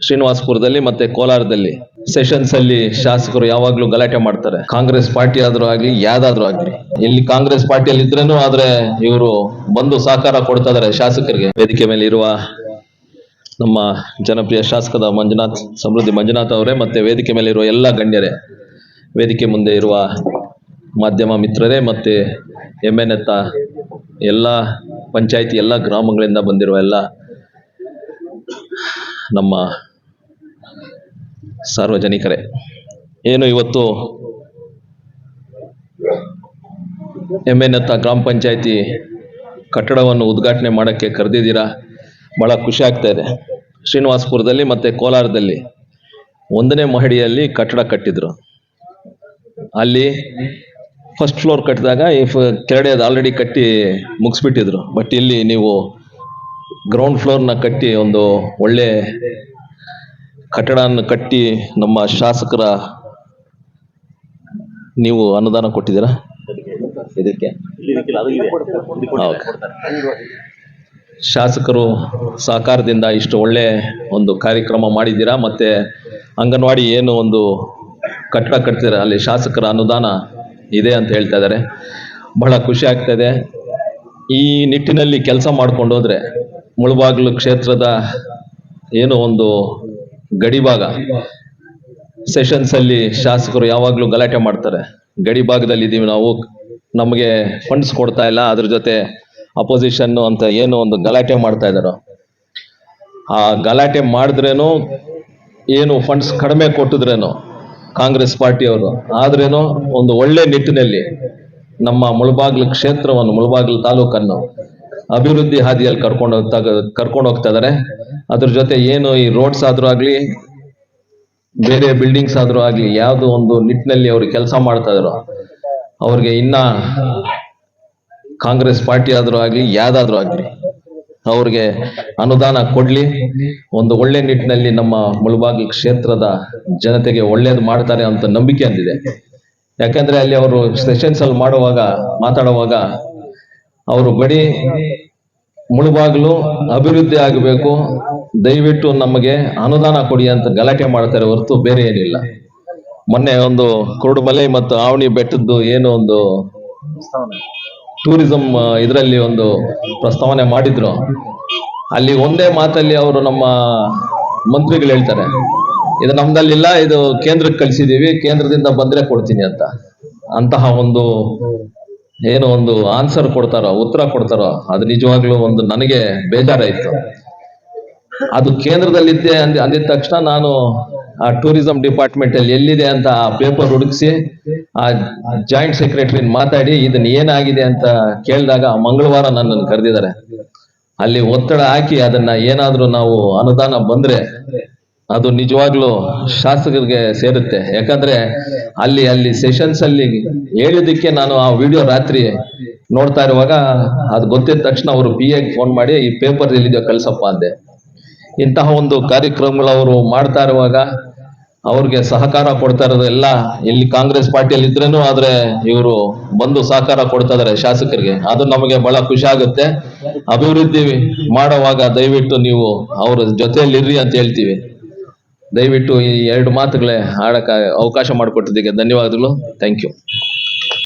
ಶ್ರೀನಿವಾಸಪುರದಲ್ಲಿ ಮತ್ತೆ ಕೋಲಾರದಲ್ಲಿ ಸೆಷನ್ಸ್ ಅಲ್ಲಿ ಶಾಸಕರು ಯಾವಾಗ್ಲೂ ಗಲಾಟೆ ಮಾಡ್ತಾರೆ. ಕಾಂಗ್ರೆಸ್ ಪಾರ್ಟಿ ಆದ್ರೂ ಆಗ್ಲಿ ಯಾವ್ದಾದ್ರೂ ಆಗ್ಲಿ, ಇಲ್ಲಿ ಕಾಂಗ್ರೆಸ್ ಪಾರ್ಟಿಯಲ್ಲಿ ಇದ್ರೇನು ಆದ್ರೆ ಇವರು ಬಂದು ಸಹಕಾರ ಕೊಡ್ತಾ ಇದಾರೆ ಶಾಸಕರಿಗೆ. ವೇದಿಕೆ ಮೇಲೆ ಇರುವ ನಮ್ಮ ಜನಪ್ರಿಯ ಶಾಸಕದ ಮಂಜುನಾಥ್, ಸಮೃದ್ಧಿ ಮಂಜುನಾಥ್ ಅವರೇ, ಮತ್ತೆ ವೇದಿಕೆ ಮೇಲೆ ಇರುವ ಎಲ್ಲ ಗಣ್ಯರೇ, ವೇದಿಕೆ ಮುಂದೆ ಇರುವ ಮಾಧ್ಯಮ ಮಿತ್ರರೇ, ಮತ್ತೆ ಎಮ್ಮೆನೆತ್ತ ಎಲ್ಲ ಪಂಚಾಯಿತಿ ಎಲ್ಲ ಗ್ರಾಮಗಳಿಂದ ಬಂದಿರುವ ಎಲ್ಲ ನಮ್ಮ ಸಾರ್ವಜನಿಕರೇ, ಏನು ಇವತ್ತು ಎಮ್ಮೆನೆತ್ತ ಗ್ರಾಮ ಪಂಚಾಯಿತಿ ಕಟ್ಟಡವನ್ನು ಉದ್ಘಾಟನೆ ಮಾಡೋಕ್ಕೆ ಕರೆದಿದ್ದೀರಾ. ಭಾಳ ಖುಷಿ ಆಗ್ತಾ ಇದೆ. ಶ್ರೀನಿವಾಸಪುರದಲ್ಲಿ ಮತ್ತು ಕೋಲಾರದಲ್ಲಿ 1ನೇ ಮಹಡಿಯಲ್ಲಿ ಕಟ್ಟಡ ಕಟ್ಟಿದ್ರು. ಅಲ್ಲಿ ಫಸ್ಟ್ ಫ್ಲೋರ್ ಕಟ್ಟಿದಾಗ ಕೆಳಗಡೆ ಅದು ಆಲ್ರೆಡಿ ಕಟ್ಟಿ ಮುಗಿಸ್ಬಿಟ್ಟಿದ್ರು. ಬಟ್ ಇಲ್ಲಿ ನೀವು ಗ್ರೌಂಡ್ ಫ್ಲೋರ್ನ ಕಟ್ಟಿ ಒಂದು ಒಳ್ಳೆ ಕಟ್ಟಡವನ್ನು ಕಟ್ಟಿ ನಮ್ಮ ಶಾಸಕರ ನೀವು ಅನುದಾನ ಕೊಟ್ಟಿದ್ದೀರಾ ಇದಕ್ಕೆ. ಶಾಸಕರು ಸಹಕಾರದಿಂದ ಇಷ್ಟು ಒಳ್ಳೆ ಒಂದು ಕಾರ್ಯಕ್ರಮ ಮಾಡಿದ್ದೀರಾ. ಮತ್ತೆ ಅಂಗನವಾಡಿ ಏನು ಒಂದು ಕಟ್ಟಡ ಕಟ್ತಿದ್ದಾರೆ ಅಲ್ಲಿ ಶಾಸಕರ ಅನುದಾನ ಇದೆ ಅಂತ ಹೇಳ್ತಾ ಇದ್ದಾರೆ. ಬಹಳ ಖುಷಿ ಆಗ್ತಾ ಇದೆ. ಈ ನಿಟ್ಟಿನಲ್ಲಿ ಕೆಲಸ ಮಾಡ್ಕೊಂಡು ಹೋದ್ರೆ ಮುಳಬಾಗಿಲು ಕ್ಷೇತ್ರದ ಏನು ಒಂದು ಗಡಿಭಾಗ, ಸೆಷನ್ಸ್ ಅಲ್ಲಿ ಶಾಸಕರು ಯಾವಾಗ್ಲೂ ಗಲಾಟೆ ಮಾಡ್ತಾರೆ. ಗಡಿ ಭಾಗದಲ್ಲಿ ಇದೀವಿ ನಾವು, ನಮಗೆ ಫಂಡ್ಸ್ ಕೊಡ್ತಾ ಇಲ್ಲ, ಅದ್ರ ಜೊತೆ ಅಪೋಸಿಷನ್ ಅಂತ ಏನು ಒಂದು ಗಲಾಟೆ ಮಾಡ್ತಾ ಇದ್ದಾರೋ, ಆ ಗಲಾಟೆ ಮಾಡಿದ್ರೇನು ಏನು ಫಂಡ್ಸ್ ಕಡಿಮೆ ಕೊಟ್ಟಿದ್ರೇನು ಕಾಂಗ್ರೆಸ್ ಪಾರ್ಟಿಯವರು ಆದ್ರೇನು ಒಂದು ಒಳ್ಳೆ ನಿಟ್ಟಿನಲ್ಲಿ ನಮ್ಮ ಮುಳಬಾಗಿಲು ಕ್ಷೇತ್ರವನ್ನು, ಮುಳಬಾಗಿಲು ತಾಲೂಕನ್ನು ಅಭಿವೃದ್ಧಿ ಹಾದಿಯಲ್ಲಿ ಕರ್ಕೊಂಡು ಹೋಗ್ತಾ ಇದ್ದಾರೆ. ಅದ್ರ ಜೊತೆ ಏನು ಈ ರೋಡ್ಸ್ ಆದ್ರೂ ಆಗ್ಲಿ, ಬೇರೆ ಬಿಲ್ಡಿಂಗ್ಸ್ ಆದ್ರೂ ಆಗ್ಲಿ, ಯಾವ್ದು ಒಂದು ನಿಟ್ಟಿನಲ್ಲಿ ಅವರು ಕೆಲಸ ಮಾಡ್ತಾ ಇದಾರೋ ಅವ್ರಿಗೆ ಇನ್ನ ಕಾಂಗ್ರೆಸ್ ಪಾರ್ಟಿ ಆದ್ರೂ ಆಗ್ಲಿ ಯಾವ್ದಾದ್ರೂ ಆಗ್ಲಿ ಅವ್ರಿಗೆ ಅನುದಾನ ಕೊಡ್ಲಿ. ಒಂದು ಒಳ್ಳೆ ನಿಟ್ಟಿನಲ್ಲಿ ನಮ್ಮ ಮುಳಬಾಗಿಲು ಕ್ಷೇತ್ರದ ಜನತೆಗೆ ಒಳ್ಳೇದು ಮಾಡ್ತಾರೆ ಅಂತ ನಂಬಿಕೆ ಅಂದಿದೆ. ಯಾಕಂದ್ರೆ ಅಲ್ಲಿ ಅವರು ಸೆಷನ್ಸ್ ಅಲ್ಲಿ ಮಾತಾಡುವಾಗ ಅವರು ಬರೀ ಮುಳಬಾಗಿಲು ಅಭಿವೃದ್ಧಿ ಆಗಬೇಕು, ದಯವಿಟ್ಟು ನಮಗೆ ಅನುದಾನ ಕೊಡಿ ಅಂತ ಗಲಾಟೆ ಮಾಡ್ತಾರೆ ಹೊರತು ಬೇರೆ ಏನಿಲ್ಲ. ಮೊನ್ನೆ ಒಂದು ಕುರುಡುಮಲೆ ಮತ್ತು ಆವಣಿ ಬೆಟ್ಟದ್ದು ಏನು ಒಂದು ಟೂರಿಸಂ ಇದರಲ್ಲಿ ಒಂದು ಪ್ರಸ್ತಾವನೆ ಮಾಡಿದ್ರು. ಅಲ್ಲಿ ಒಂದೇ ಮಾತಲ್ಲಿ ಅವರು ನಮ್ಮ ಮಂತ್ರಿಗಳು ಹೇಳ್ತಾರೆ, ಇದು ನಮ್ದಲ್ಲಿಲ್ಲ, ಇದು ಕೇಂದ್ರಕ್ಕೆ ಕಳಿಸಿದೀವಿ, ಕೇಂದ್ರದಿಂದ ಬಂದ್ರೆ ಕೊಡ್ತೀನಿ ಅಂತ. ಅಂತಹ ಒಂದು ಏನು ಒಂದು ಆನ್ಸರ್ ಕೊಡ್ತಾರೋ, ಉತ್ತರ ಕೊಡ್ತಾರೋ, ಅದು ನಿಜವಾಗ್ಲೂ ಒಂದು ನನಗೆ ಬೇಜಾರಾಯ್ತು. ಅದು ಕೇಂದ್ರದಲ್ಲಿದ್ದೆ ಅಂದಿದ ತಕ್ಷಣ ನಾನು ಆ ಟೂರಿಸಂ ಡಿಪಾರ್ಟ್ಮೆಂಟ್ ಅಲ್ಲಿ ಎಲ್ಲಿದೆ ಅಂತ ಆ ಪೇಪರ್ ಹುಡುಕಿಸಿ ಆ ಜಾಯಿಂಟ್ ಸೆಕ್ರೆಟರಿ ಮಾತಾಡಿ ಇದನ್ನ ಏನಾಗಿದೆ ಅಂತ ಕೇಳಿದಾಗ ಮಂಗಳವಾರ ನನ್ನನ್ನು ಕರೆದಿದ್ದಾರೆ. ಅಲ್ಲಿ ಒತ್ತಡ ಹಾಕಿ ಅದನ್ನ ಏನಾದ್ರೂ ನಾವು ಅನುದಾನ ಬಂದ್ರೆ ಅದು ನಿಜವಾಗ್ಲೂ ಶಾಸಕರಿಗೆ ಸೇರುತ್ತೆ. ಯಾಕಂದ್ರೆ ಅಲ್ಲಿ ಸೆಷನ್ಸ್ ಅಲ್ಲಿ ಹೇಳಿದಕ್ಕೆ ನಾನು ಆ ವಿಡಿಯೋ ರಾತ್ರಿ ನೋಡ್ತಾ ಇರುವಾಗ ಅದು ಗೊತ್ತಿದ ತಕ್ಷಣ ಅವರು PA ಫೋನ್ ಮಾಡಿ ಈ ಪೇಪರ್ ಎಲ್ಲಿದೆಯೋ ಕಳ್ಸಪ್ಪ ಅಂದೆ. ಇಂತಹ ಒಂದು ಕಾರ್ಯಕ್ರಮಗಳು ಅವರು ಮಾಡ್ತಾ ಇರುವಾಗ ಅವ್ರಿಗೆ ಸಹಕಾರ ಕೊಡ್ತಾ ಇರೋದು ಎಲ್ಲ ಇಲ್ಲಿ ಕಾಂಗ್ರೆಸ್ ಪಾರ್ಟಿಯಲ್ಲಿ ಇದ್ರೇನು ಆದ್ರೆ ಇವರು ಬಂದು ಸಹಕಾರ ಕೊಡ್ತಾ ಇದಾರೆ ಶಾಸಕರಿಗೆ. ಅದು ನಮಗೆ ಬಹಳ ಖುಷಿ ಆಗುತ್ತೆ. ಅಭಿವೃದ್ಧಿ ಮಾಡುವಾಗ ದಯವಿಟ್ಟು ನೀವು ಅವ್ರ ಜೊತೆಯಲ್ಲಿರ್ರಿ ಅಂತ ಹೇಳ್ತೀವಿ. ದಯವಿಟ್ಟು ಈ 2 ಮಾತುಗಳೇ ಆಡಕ್ಕೆ ಅವಕಾಶ ಮಾಡಿಕೊಟ್ಟಿದ್ದಕ್ಕೆ ಧನ್ಯವಾದಗಳು. Thank you.